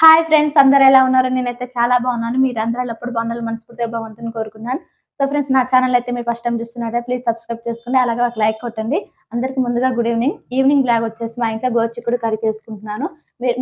Hi friends, అందరూ ఎలా ఉన్నారు? నేనైతే చాలా బాగున్నాను. మీరు అందరూ ఎప్పుడు బాగుండాలని మనస్ఫూర్తిగా భగవంతుని కోరుకున్నాను. సో ఫ్రెండ్స్, నా ఛానల్ అయితే మీరు ఫస్ట్ టైం చూస్తున్నారా, ప్లీజ్ సబ్స్క్రైబ్ చేసుకోండి. అలాగే ఒక లైక్ కొట్టండి. అందరికి ముందుగా గుడ్ ఈవినింగ్. ఈవినింగ్ బ్లాగ్ వచ్చేసి మా ఇంట్లో గోరుచిక్కుడు కర్రీ చేసుకుంటున్నాను.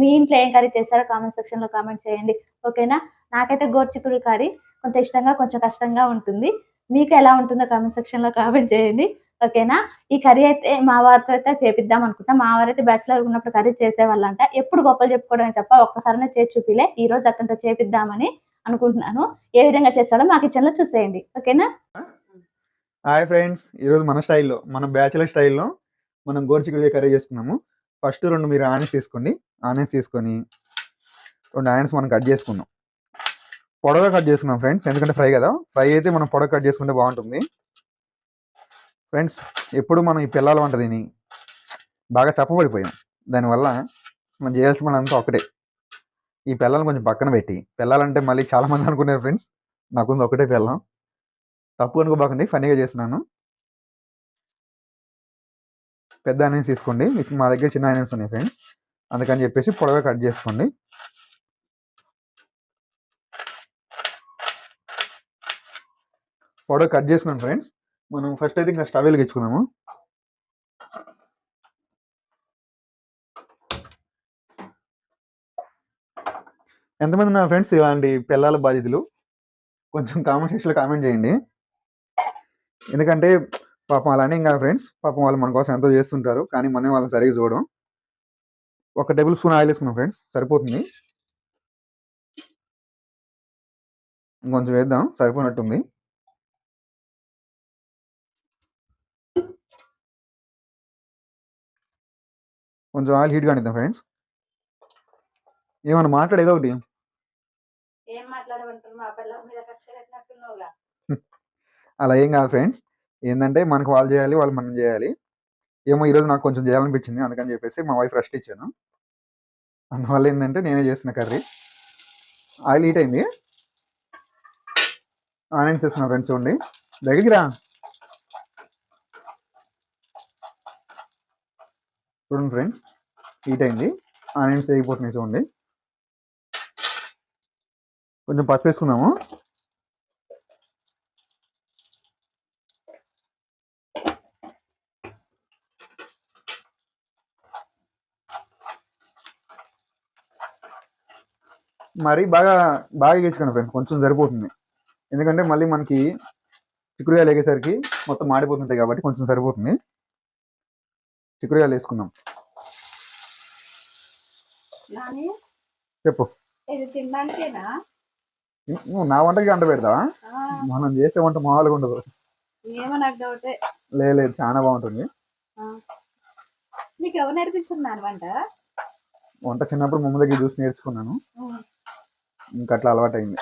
మీ ఇంట్లో ఏం కర్రీ చేశారో కామెంట్ సెక్షన్లో కామెంట్ చేయండి, ఓకేనా? నాకైతే గోరుచిక్కుడు కర్రీ కొంత ఇష్టంగా కొంచెం కష్టంగా ఉంటుంది. మీకు ఎలా ఉంటుందో కామెంట్ సెక్షన్లో కామెంట్ చేయండి, ఓకేనా? ఈ కర్రీ అయితే మా వారితో అయితే చేపిద్దాం అనుకుంటా. మా వారైతే బ్యాచిలర్ ఉన్నప్పుడు కర్రీ చేసేవాళ్ళంట. ఎప్పుడు గొప్పలు చెప్పుకోవడమే తప్ప ఒక్కసారైనా చేసి చూపిలే. ఈ రోజు అతనితో చేపిద్దామని అనుకుంటున్నాను. ఏ విధంగా చేస్తాడో మా కిచెన్లో చూసేయండి, ఓకేనా? హాయ్ ఫ్రెండ్స్, ఈరోజు మన స్టైల్లో, మన బ్యాచిలర్ స్టైల్లో మనం గోరుచిక్కుడుకాయ కర్రీ చేసుకున్నాము. ఫస్ట్ 2 మీరు ఆనియన్స్ తీసుకోండి. ఆనియన్స్ తీసుకొని 2 ఆనియన్స్ మనం కట్ చేసుకుందాం. పొడవుగా కట్ చేసుకున్నాం ఫ్రెండ్స్, ఎందుకంటే ఫ్రై కదా. ఫ్రై అయితే మనం పొడవు కట్ చేసుకుంటే బాగుంటుంది ఫ్రెండ్స్. ఎప్పుడు మనం ఈ పిల్లల వంట తిని బాగా చప్పబడిపోయాం. దానివల్ల మనం చేయాల్సిన పని అంతా ఒకటే. ఈ పిల్లల్ని కొంచెం పక్కన పెట్టి, పిల్లలంటే మళ్ళీ చాలామంది అనుకున్నారు ఫ్రెండ్స్, నాకుంది ఒకటే పిల్లం. తప్పు అనుకోబాకండి, ఫన్నీగా చేస్తున్నాను. పెద్ద ఆనియన్స్ తీసుకోండి. మీకు మా దగ్గర చిన్న ఆనియన్స్ ఉన్నాయి ఫ్రెండ్స్, అందుకని చెప్పేసి పొడవుగా కట్ చేసుకోండి. పొడవు కట్ చేసుకున్నాం ఫ్రెండ్స్. మనం ఫస్ట్ అయితే ఇంకా స్టవ్ వెలిగించుకున్నాము. ఎంతమంది ఉన్నారు ఫ్రెండ్స్ ఇలాంటి పిల్లల బాధితులు? కొంచెం కామెంట్ సెక్షన్లో కామెంట్ చేయండి. ఎందుకంటే పాపం అలానే కాదు ఫ్రెండ్స్, పాపం వాళ్ళు మన కోసం ఎంతో చేస్తుంటారు, కానీ మనం వాళ్ళని సరిగ్గా చూడడం. 1 టేబుల్ స్పూన్ ఆయిల్ వేసుకున్నాం ఫ్రెండ్స్, సరిపోతుంది. ఇంకొంచెం వేద్దాం, సరిపోయినట్టుంది. కొంచెం ఆయిల్ హీట్ కానిద్దాం ఫ్రెండ్స్. ఏమన్నా మాట్లాడేదో ఒకటి. అలా ఏం కాదు ఫ్రెండ్స్, ఏంటంటే మనకు వాళ్ళు చేయాలి, వాళ్ళు మనం చేయాలి. ఏమో ఈరోజు నాకు కొంచెం చేయాలనిపించింది, అందుకని చెప్పేసి మా వైఫ్ రెస్ట్ ఇచ్చాను. అందువల్ల ఏంటంటే నేనే చేసిన కర్రీ. ఆయిల్ హీట్ అయింది, ఆనియన్స్ వేస్తున్నా ఫ్రెండ్స్. చూడండి, దగ్గరికి రా. చూడండి ఫ్రెండ్స్, హీట్ అయింది, ఆనియన్స్ వేగిపోతున్నాయి. చూడండి, కొంచెం పసుపు వేసుకుందాము. మరి బాగా వేయించుకోండి ఫ్రెండ్స్, కొంచెం సరిపోతుంది. ఎందుకంటే మళ్ళీ మనకి చిక్కుడుకాయలు వేగేసరికి మొత్తం మాడిపోతుంటాయి కాబట్టి కొంచెం సరిపోతుంది. చిక్కుడుకాయలు వేసుకుందాం. చెప్పు, నువ్వు నా వంటకి గంట పెడతావా? మనం చేసే వంట మామూలుగా ఉండదు. లేదు, చాలా బాగుంటుంది. వంట చిన్నప్పుడు మమ్మల్ని దగ్గర చూసి నేర్చుకున్నాను, ఇంకా అట్లా అలవాటైంది.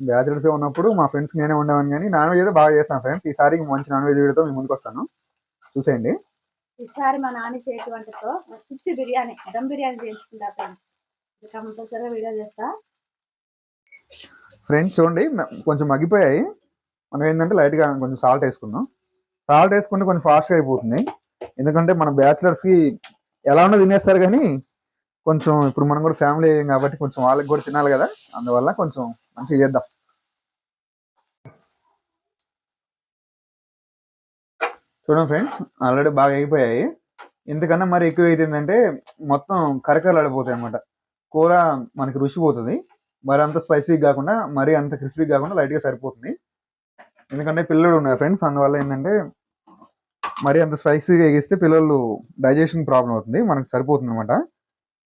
బ్యాచిలర్స్ ఉన్నప్పుడు మా ఫ్రెండ్స్ నేనే ఉండేవాను, కానీ నాన్ వెజ్ అయితే బాగా చేస్తాను ఫ్రెండ్స్. ఈసారి మంచి నాన్ వెజ్ వీడియోతో మీ ముందుకు వస్తాను, చూసేయండి. ఈసారి మా నాన్న చేతి వంటతో ఫిష్ బిర్యానీ, దమ్ బిర్యానీ చేసుకుంటా కంపల్సరీగా వీడియో చేస్తా ఫ్రెండ్స్. చూడండి, కొంచెం మగ్గిపోయాయి. మనం ఏంటంటే లైట్గా కొంచెం సాల్ట్ వేసుకుందాం. సాల్ట్ వేసుకుంటే కొంచెం ఫాస్ట్గా అయిపోతుంది. ఎందుకంటే మన బ్యాచిలర్స్కి ఎలా ఉన్నా తినేస్తారు, కానీ కొంచెం ఇప్పుడు మనం కూడా ఫ్యామిలీ అయ్యాం కాబట్టి కొంచెం వాళ్ళకి కూడా తినాలి కదా, అందువల్ల కొంచెం మంచిగా చేద్దాం. చూడండి ఫ్రెండ్స్, ఆల్రెడీ బాగా అయిపోయాయి. ఇంతకన్నా మరి ఎక్కువ అవుతుందంటే మొత్తం కరకరలాడిపోతాయి అన్నమాట. కూర మనకి రుచి పోతుంది. మరి అంత స్పైసీ కాకుండా, మరి అంత క్రిస్పీ కాకుండా లైట్గా సరిపోతుంది. ఎందుకంటే పిల్లలు ఉన్నారు ఫ్రెండ్స్, అందువల్ల ఏంటంటే మరి అంత స్పైసీగా ఎగిస్తే పిల్లలు డైజెషన్ ప్రాబ్లం అవుతుంది. మనకు సరిపోతుంది అనమాట.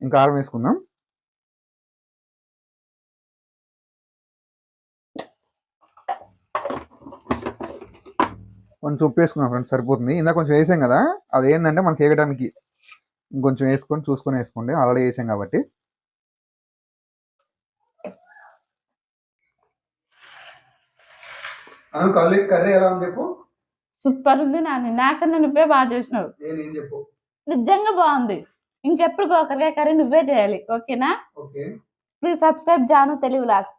ఇంకా కారం వేసుకుందాం. కొంచెం ఉప్పు వేసుకున్నాం ఫ్రెండ్స్, సరిపోతుంది. ఇందాక కొంచెం వేసాం కదా, అది ఏంటంటే మనకి వేయడానికి ఇంకొంచెం వేసుకొని చూసుకొని వేసుకోండి, ఆల్రెడీ వేసాం కాబట్టి. కర్రీ ఎలా ఉంది చెప్పు? సూపర్ ఉంది నాని, నాకన్నా నువ్వే బాగా చేసినావు. చెప్పు, నిజంగా బాగుంది. ఇంకెప్పుడు గోకరకాయ కర్రీ నువ్వే చేయాలి, ఓకేనా? Please subscribe Jaanu Telugu vlogs.